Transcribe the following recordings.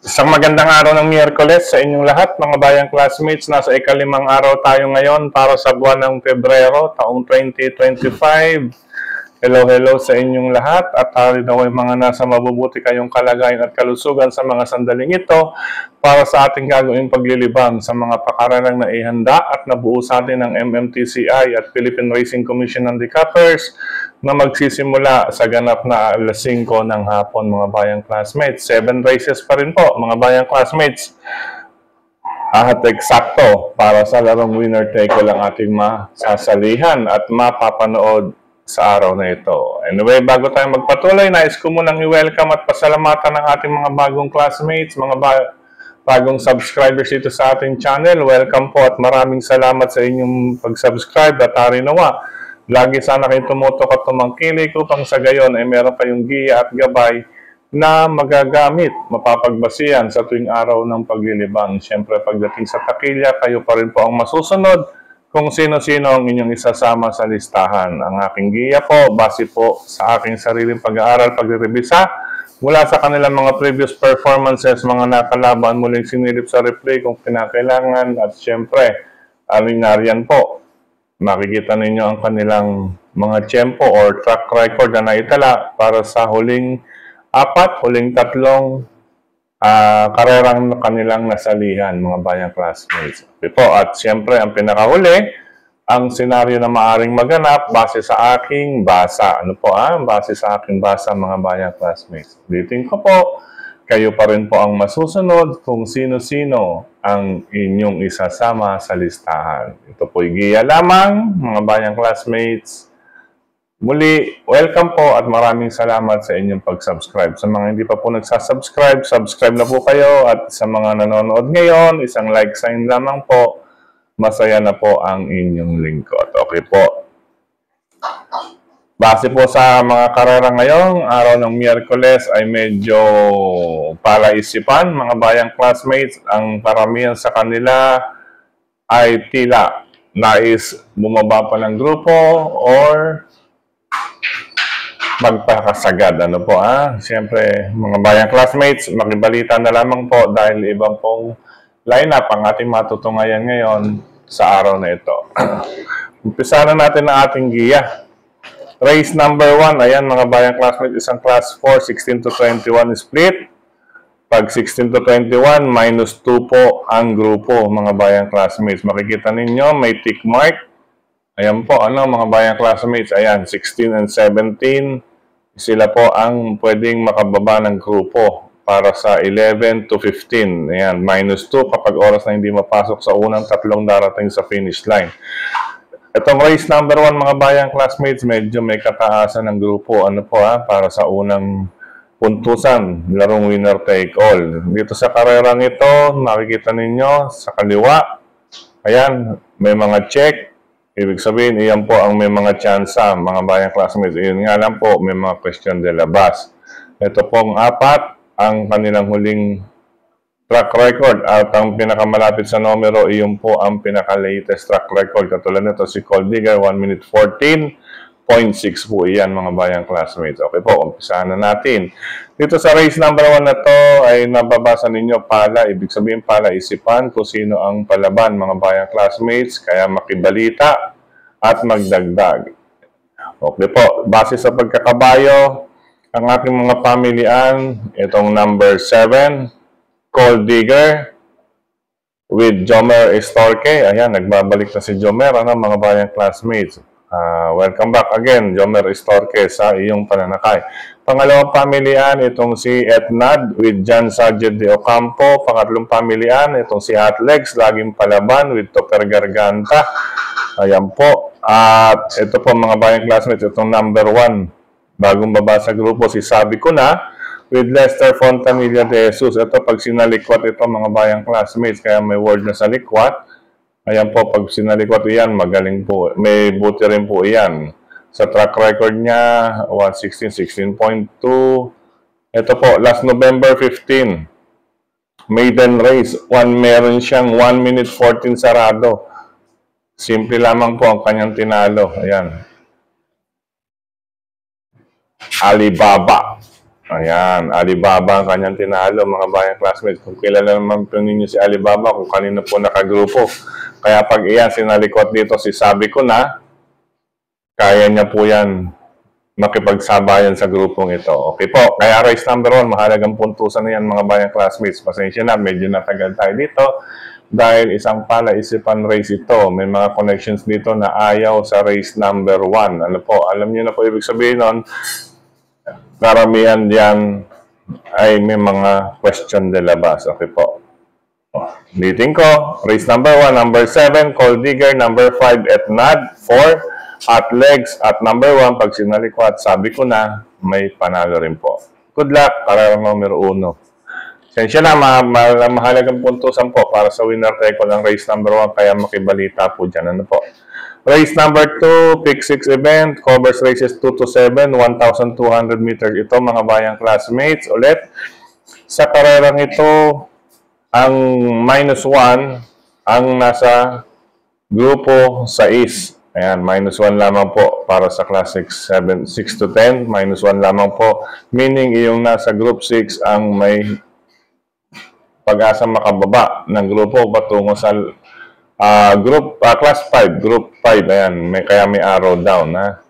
Isang magandang araw ng Miyerkules sa inyong lahat, mga bayang classmates. Nasa ikalimang araw tayo ngayon para sa buwan ng Pebrero, taong 2025. Hello sa inyong lahat at naway mga nasa mabubuti kayong kalagayan at kalusugan sa mga sandaling ito para sa ating gagawing paglilibang sa mga pakaralang na ihanda at nabuo sa atin ng MMTCI at Philippine Racing Commission ng Decappers na magsisimula sa ganap na alas 5 ng hapon, mga bayang classmates. 7 races pa rin po, mga bayang classmates. At eksakto para sa larong winner take all ang ating masasalihan at mapapanood sa araw na ito. Anyway, bago tayo magpatuloy, nais ko munang i-welcome at pasalamatan ng ating mga bagong classmates, mga bagong subscribers dito sa ating channel. Welcome po at maraming salamat sa inyong pag-subscribe at harinawa. Lagi sana kayong tumutok at tumangkilik upang sa gayon ay meron kayong giya at gabay na magagamit, mapapagbasihan sa tuwing araw ng paglilibang. Siyempre, pagdating sa takilya, kayo pa rin po ang masusunod kung sino-sino ang inyong isasama sa listahan. Ang aking giya po, base po sa aking sariling pag-aaral, pagre-revisa, mula sa kanilang mga previous performances, mga nakalaban, muling sinilip sa replay kung kinakailangan, at siyempre, aling-ariyan po. Makikita ninyo ang kanilang mga tiyempo or track record na naitala para sa huling tatlong karerang kanilang nasalihan, mga bayang classmates. Okay po, at siyempre, ang pinakahuli, ang senaryo na maaring maganap base sa aking basa. Ano po base sa aking basa, mga bayang classmates. Ulitin ko po, kayo pa rin po ang masusunod kung sino-sino ang inyong isasama sa listahan. Ito po'y giya lamang, mga bayang classmates. Muli, welcome po at maraming salamat sa inyong pag-subscribe. Sa mga hindi pa po nagsasubscribe, subscribe na po kayo. At sa mga nanonood ngayon, isang like sign lamang po. Masaya na po ang inyong lingkod. Okay po. Base po sa mga karera ngayong araw ng Miyerkules ay medyo palaisipan, mga bayang classmates. Ang karamihan sa kanila ay tila nais bumaba pa ng grupo or magpakasagad. Ano po Siyempre, mga bayang classmates, makibalita na lamang po dahil ibang pong lineup ang ating matutungayan ngayon sa araw na ito. Umpisa na natin ang ating giya. Race number 1, ayan mga bayang classmates, isang class 4, 16 to 21 split. Pag 16 to 21, minus 2 po ang grupo, mga bayang classmates. Makikita ninyo, may tick mark. Ayan po, mga bayang classmates, ayan, 16 and 17. Sila po ang pwedeng makababa ng grupo para sa 11 to 15. Ayan, minus 2 kapag oras na hindi mapasok sa unang tatlong darating sa finish line. Itong race number 1, mga bayang classmates, medyo may kataasan ng grupo. Ano po para sa unang puntusan, larong winner take all. Dito sa karerang ito, makikita ninyo sa kaliwa, ayan, may mga check. Ibig sabihin, iyan po ang may mga tsansa, mga bayang classmates. Iyon nga lang po, may mga question de la base. Ito pong 4, ang kanilang huling track record. At ang pinakamalapit sa numero, iyon po ang pinaka-latest track record. Katulad nito, si Cold Digger, 1 minute 14.6 po. Iyan, mga bayang classmates. Okay po, umpisahan na natin. Dito sa race number 1 na to, ay nababasa ninyo pala. Ibig sabihin pala, isipan kung sino ang palaban, mga bayang classmates. Kaya makibalita at magdagdag. Okay po, base sa pagkakabayo, ang ating mga pamilian, itong number 7, Cold Digger with Jomer Estorque. Ayan, nagbabalik na si Jomer, mga bayang classmates. Welcome back again, Jomer Estorque, sa iyong pananakay. Pangalawang pamilian, itong si Etnad with John Sargent de Ocampo. Pangatlong pamilian, itong si Hotlegs, laging palaban with Topper Garganta. Ayan po. At ito po, mga bayang classmates, itong number 1, bagong baba sa grupo, si Sabi Ko Na with Lester Fontanilla de Jesus. Ito, pag sinalikwat ito, mga bayang classmates, kaya may word na sa likwat. Ayan po, pag sinalikwat iyan, magaling po. May buti rin po iyan. Sa track record niya, 116, 16.2. Ito po, last November 15, maiden race. Meron siyang 1 minute 14 sarado. Simple lamang po ang kanyang tinalo. Ayan. Alibaba. Ayan, Alibaba ang kanyang tinalo, mga bayang classmates. Kung kilala naman po ninyo si Alibaba, kung kanino po nakagrupo. Kaya pag iyan sinalikot dito si Sabi Ko Na, kaya niya po yan makipagsabayan sa grupong ito. Okay po, kaya race number 1, mahalagang puntusan na yan mga bayang classmates. Pasensya na, medyo natagal tayo dito dahil isang palaisipan race ito. May mga connections dito na ayaw sa race number 1. Ano po, alam niyo na po ibig sabihin nun, karamihan diyan ay may mga question de labas. Okay po. Ulitin ko, race number 1, number 7, Cold Digger, number 5, Etnad, 4, at legs, at number 1, pag sinaliko at Sabi Ko Na, may panalo rin po. Good luck, kararang numero 1. Sensya na, mahalagang puntusan po para sa winner take ng race number 1, kaya makibalita po dyan. Ano po? Race number 2, Pick 6 event, covers races 2 to 7, 1,200 meters. Ito mga bayang classmates. Ulit, sa karerang ito, ang -1 ang nasa grupo 6. Ayan, -1 lamang po para sa classic 6 to 10. -1 lamang po. Meaning, yung nasa group 6 ang may pag-asa makababa ng grupo patungo sa class 5, group 5, ayan, kaya may arrow down, ha.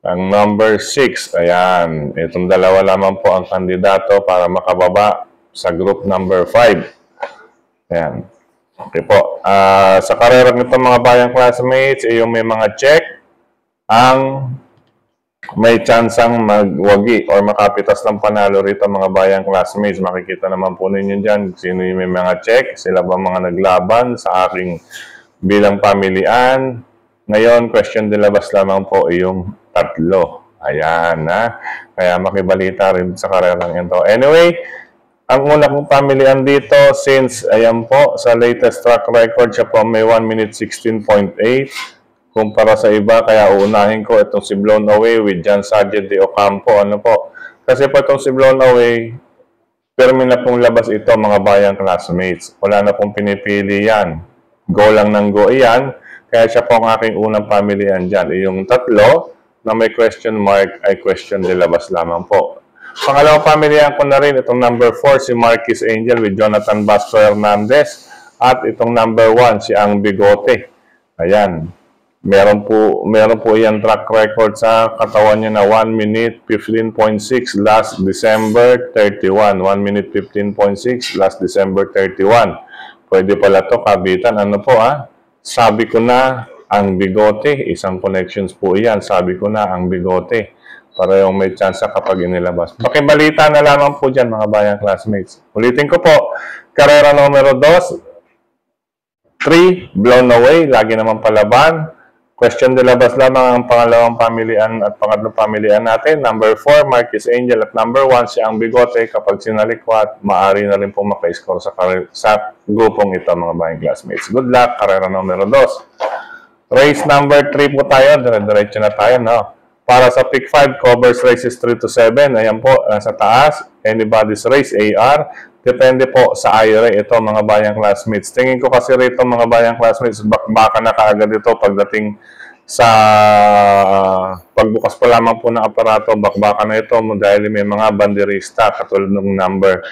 Ang number 6, ayan, itong dalawa lamang po ang kandidato para makababa sa group number 5. Ayan. Okay po. Sa karerang ito mga bayang classmates, yung may mga check, ang may tsansang magwagi or makapitas ng panalo rito mga bayang classmates. Makikita naman po ninyo dyan sino yung may mga check, sila ba mga naglaban sa aking bilang pamilian. Ngayon, question de labas lamang po yung 3. Ayan, ha. Kaya makibalita rin sa karerang ito. Anyway, ang una kong pamilian dito, since, ayan po, sa latest track record, siya po may 1 minute 16.8. Kumpara sa iba, kaya uunahin ko itong si Blown Away with John Sargent de Ocampo. Ano po? Kasi po itong si Blown Away, permi na pong labas ito mga bayang classmates. Wala na pong pinipili yan. Go lang ng go iyan. Kaya siya po ang aking unang pamilihan dyan. Yung 3 na may question mark ay question de labas lamang po. Pangalawang pamilihan ko na rin itong number 4, si Marquis Angel with Jonathan Basco Hernandez. At itong number 1, si Ang Bigote. Ayan. Meron po iyan track record sa katawan niya na 1 minute 15.6 last December 31. 1 minute 15.6 last December 31. Pwede pala to kabitan. Ano po Sabi Ko Na, Ang Bigote. Isang connections po iyan. Sabi Ko Na, Ang Bigote. Para yung may chance kapag inilabas. Pakibalita na lamang po dyan mga bayang classmates. Ulitin ko po. Karera numero 2. 3, Blown Away. Lagi naman palaban. Question de labas lamang ang pangalawang pamilian at pangatlong pamilian natin. Number 4, Marquis Angel. At number 1, si Ang Bigote. Kapag sinalikwat, maaari na rin po maka-score sa grupong ito, mga bayang classmates. Good luck, karera numero 2. Race number 3 po tayo. Dire-diretso na tayo, no? Para sa pick 5, covers races 3 to 7. Ayan po, nasa taas. Anybody's Race, AR. Depende po sa IRA ito, mga bayang classmates. Tingin ko kasi rito, mga bayang classmates, baka na kaagad ito pagdating sa pagbukas pa lamang po ng aparato, bakbaka na ito dahil may mga banderista katulad ng number.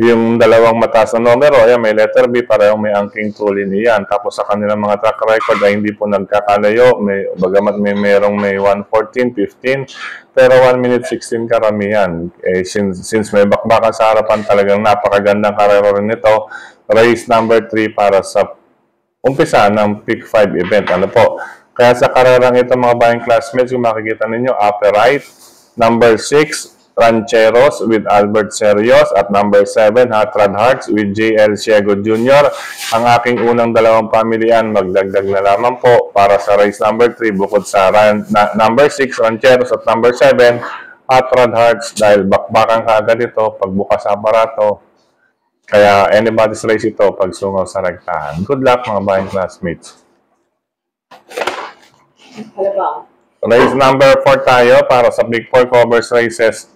Yung dalawang mataas na numero, ayan, may letter B, parehong may angking tulin iyan. Tapos sa kanilang mga track record ay hindi po nagkakalayo. Bagamat merong may 1:14, 15, pero 1 minute 16 karamihan. Since may bakbakan sa harapan, talagang napakagandang karera rin ito. Race number 3 para sa umpisa ng pick 5 event. Ano po? Kaya sa karerang ito, mga bayang classmates, kung makikita ninyo, upper right, number 6, Rancheros with Albert Serios, at number 7, Hot Rod Hearts with JL Ciego Jr. Ang aking unang dalawang pamilihan, magdagdag na lamang po para sa race number 3 bukod sa number 6, Rancheros, at number 7, Hot Rod Hearts, dahil bakbakan kaagad ito pagbukas sa aparato. Kaya anybody's race ito pag sungaw sa rektahan. Good luck mga bayang classmates. Race number 4 tayo para sa Big 4 covers races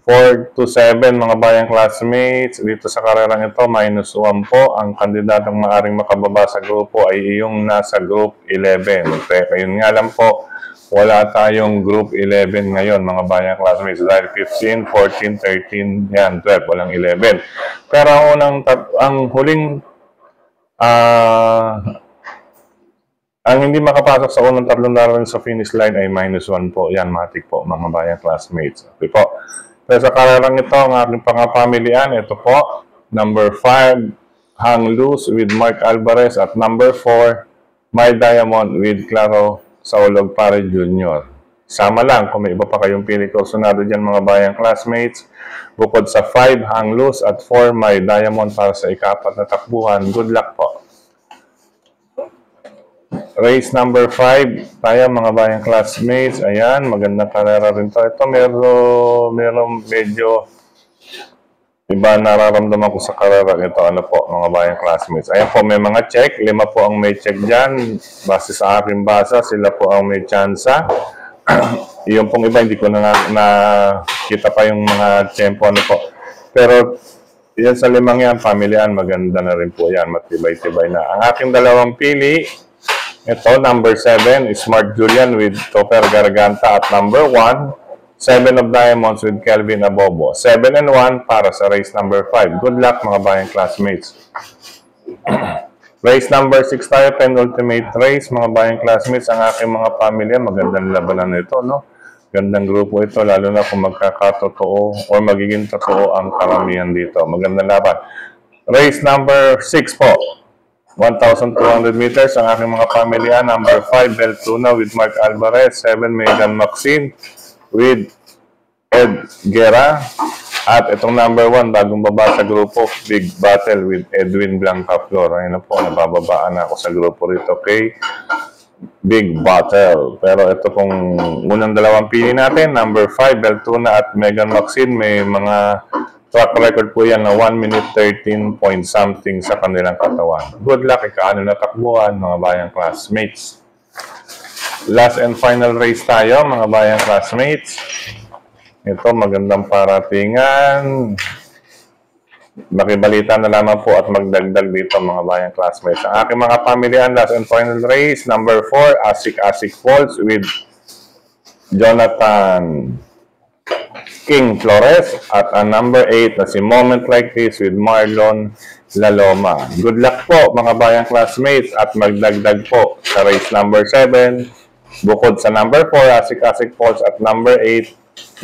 4 to 7, mga bayang classmates. Dito sa karerang ito, -1 po. Ang kandidatong maaring makababa sa grupo ay iyong nasa group 11. Okay, yun nga lang po, wala tayong group 11 ngayon, mga bayang classmates. Dahil 15, 14, 13, yan, 12, walang 11. Pero ang huling, ang hindi makapasok sa unang tatlong larawan sa finish line ay -1 po. Yan, matik po, mga bayang classmates. Okay po. Pero sa kararang ito, ang aking pangapamilian, ito po, number 5, Hang Loose with Mark Alvarez, at number 4, My Diamond with Claro Saulog Pare Jr. Sama lang kung may iba pa kayong pili kursunado dyan, mga bayang classmates. Bukod sa 5, Hang Loose, at 4, My Diamond para sa ika-4 na takbuhan. Good luck po. Race number 5 tayo, mga bayang classmates. Ayan, magandang karera rin to. Ito meron medyo iba nararamdaman ko sa karera ito. Ano po, mga bayang classmates. Ayan po, may mga check. 5 po ang may check dyan. Base sa aking basa, sila po ang may tsansa. Yung pong iba, hindi ko na kita pa yung mga tempo. Ano po. Pero yan sa 5 yan, pamilyan, maganda na rin po yan. Matibay-tibay na. Ang aking dalawang pili, ito, number 7, Smart Julian with Topper Garganta, at number 1, 7 of Diamonds with Kelvin Abobo. 7 and 1 para sa race number 5. Good luck, mga bayang classmates. Race number 6 tayo, penultimate race, mga bayang classmates. Ang aking mga pamilya, magandang labanan ito, no? Gandang grupo ito, lalo na kung magkakatotoo o magiging totoo ang karamihan dito. Magandang laban. Race number 6 po. 1,200 meters, ang aking mga pamilya. Number 5, Beltuna with Mark Alvarez. 7, Megan Maxine with Ed Guerra. At itong number 1, bagong baba sa grupo, Big Battle with Edwin Blancaflor. Ayun na po, nabababaan na ako sa grupo rito kay Big Battle. Pero ito pong unang dalawang pili natin, number 5, Beltuna at Megan Maxine. May mga track record po yan na 1 minute 13 point something sa kanilang katawan. Good luck, ikaano na takbuhan, mga bayang classmates. Last and final race tayo, mga bayang classmates. Ito, magandang paratingan. Makibalita na lamang po at magdagdag dito, mga bayang classmates. Ang aking mga pamilyan, last and final race, number 4, Asik Falls with Jonathan King Flores, at ang number 8 na si Moment Like This with Marlon Laloma. Good luck po, mga bayang classmates, at magdagdag po sa race number 7, bukod sa number 4, Asik Falls, at number 8,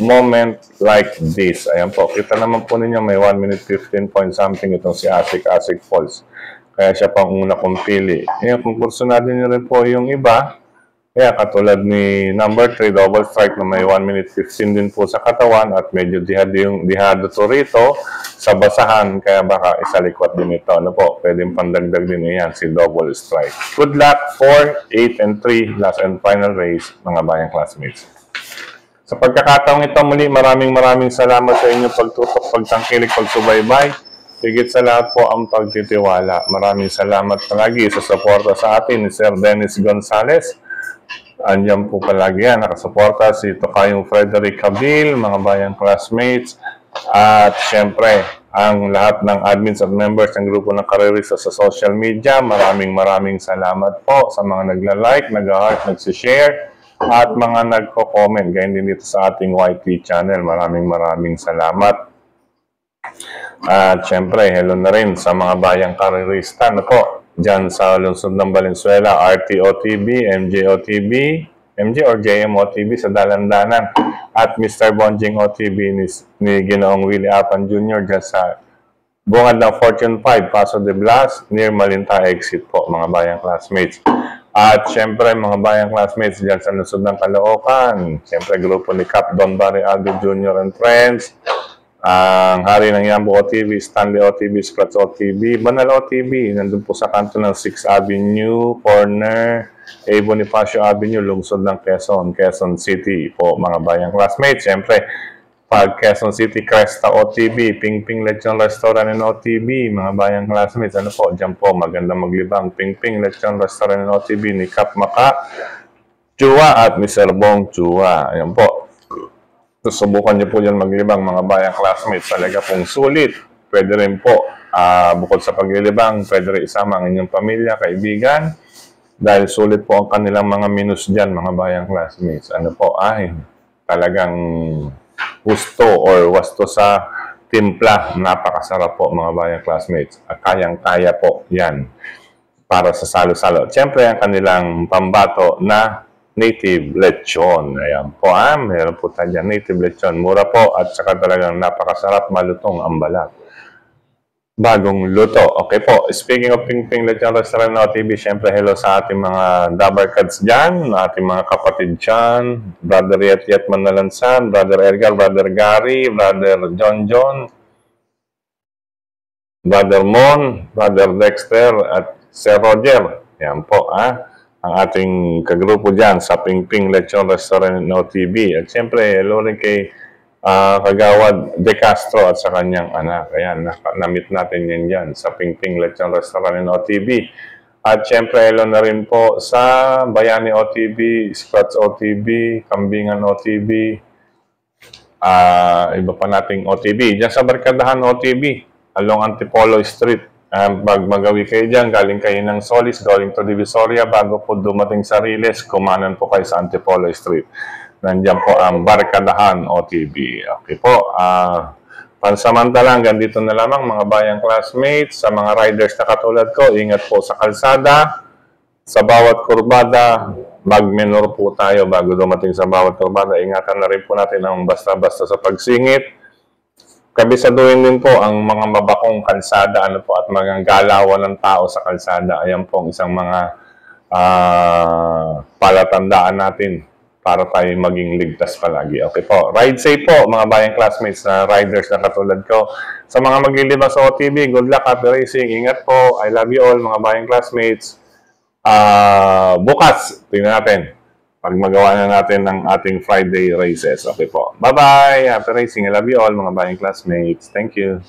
Moment Like This. Ayan po, kita naman po ninyo may 1 minute 15 point something itong si Asik Falls. Kaya siya pang una kong pili. Ngayon, kung kursunado nyo rin po yung iba, kaya katulad ni number 3, Double Strike na may 1 minute 15 din po sa katawan at medyo dihado to rito sa basahan, kaya baka isalikwat din ito. Ano po, pwedeng pandagdag din yan si Double Strike. Good luck, 4, 8, and 3, last and final race, mga bayang classmates. Sa pagkakataong ito muli, maraming salamat sa inyong pagtutok, pagtangkilik, pagsubaybay. Higit sa lahat po ang pagtitiwala. Maraming salamat palagi sa suporta sa atin ni Sir Dennis Gonzales. Andiyan po palagi yan, nakasuporta si Tokayong Frederick Cabil, mga bayang classmates, at syempre, ang lahat ng admins at members ng grupo ng Karerista sa social media. Maraming salamat po sa mga nagla-like, nag-heart, nag-share, at mga nagko-comment. Ganyan din dito sa ating YT channel. Maraming salamat. At syempre, hello na rin sa mga bayang Karerista na po dyan sa lungsod ng Valenzuela, RTOTV, MJ or JMOTV sa Dalandanan, at Mr. Bonjing OTV ni Ginoong Willie Apan Jr. dyan sa bungad ng Fortune 5, Paso de Blas, near Malinta Exit po, mga bayang classmates. At syempre, mga bayang classmates dyan sa lungsod ng Caloocan, syempre grupo ni Cap Don Barry Aldo Jr. and Friends, ang Hari ng Yambo OTV, Stanley OTV, Scratch OTV, Banal OTV, nandun po sa kanto ng 6th Avenue, corner, Bonifacio Avenue, lungsod ng Quezon City po, mga bayang classmates. Siyempre, pag Quezon City, Cresta OTV, Ping Lechon Restaurant and OTV, mga bayang classmates, ano po, dyan po, magandang maglibang, Ping Lechon Restaurant and OTV, ni Cap Maka, Chua, at ni Sir Bong Chua. Ayan po. Susubukan niyo po yan maglibang, mga bayang classmates. Talaga pong sulit. Pwede rin po, bukod sa paglilibang, pwede rin isama ang inyong pamilya, kaibigan, Dahil sulit po ang kanilang mga minus dyan, mga bayang classmates. Ano po, ay talagang gusto or wasto sa timpla. Napakasarap po, mga bayang classmates. At kayang-kaya po yan para sa salo-salo. Siyempre, ang kanilang pambato na native lechon. Ayan po, meron po tayo dyan, native lechon. Mura po at saka talagang napakasarap, malutong ang balat. Bagong luto. Okay po. Speaking of Ping Ping Lechon Restaurant Now TV, syempre hello sa ating mga Dabarkads dyan, ating mga kapatid dyan, Brother Yet Manalansan, Brother Edgar, Brother Gary, Brother John, Brother Mon, Brother Dexter, at Sir Roger. Yan po, ang ating kagrupo dyan sa Ping Ping Lechon Restaurant Now TV. At syempre, hello rin kay Kagawad De Castro at sa kanyang anak. Ayan, na-meet natin yan dyan sa Ping Ping Lechon Restaurant in OTV. At syempre, hello na rin po sa Bayani OTV, Scratch OTV, Kambingan OTV, iba pa nating OTV. Diyan sa Barkadahan OTV, along Antipolo Street. Pag magawi kayo dyan, galing kayo ng Solis, going to Divisoria, bago po dumating sa Riles, kumanan po kayo sa Antipolo Street. Nandiyan po ang Barkadahan OTV. Okay po. Pansamantala, hanggang dito na lamang mga bayang classmates. Sa mga riders na katulad ko, ingat po sa kalsada. Sa bawat kurbada, mag-menor po tayo bago dumating sa bawat kurbada. Ingatan na rin po natin ang basta-basta sa pagsingit. Kabisaduhin din po ang mga mabakong kalsada at mga galawan ng tao sa kalsada. Ayan po ang isang mga palatandaan natin para tayo maging ligtas palagi. Okay po. Ride safe po, mga bayang classmates na riders na katulad ko. Sa mga maglilibas sa OTV, good luck, happy racing. Ingat po. I love you all, mga bayang classmates. Bukas, tingnan natin. Pag magawa na natin ng ating Friday races. Okay po. Bye-bye. Happy racing. I love you all, mga bayang classmates. Thank you.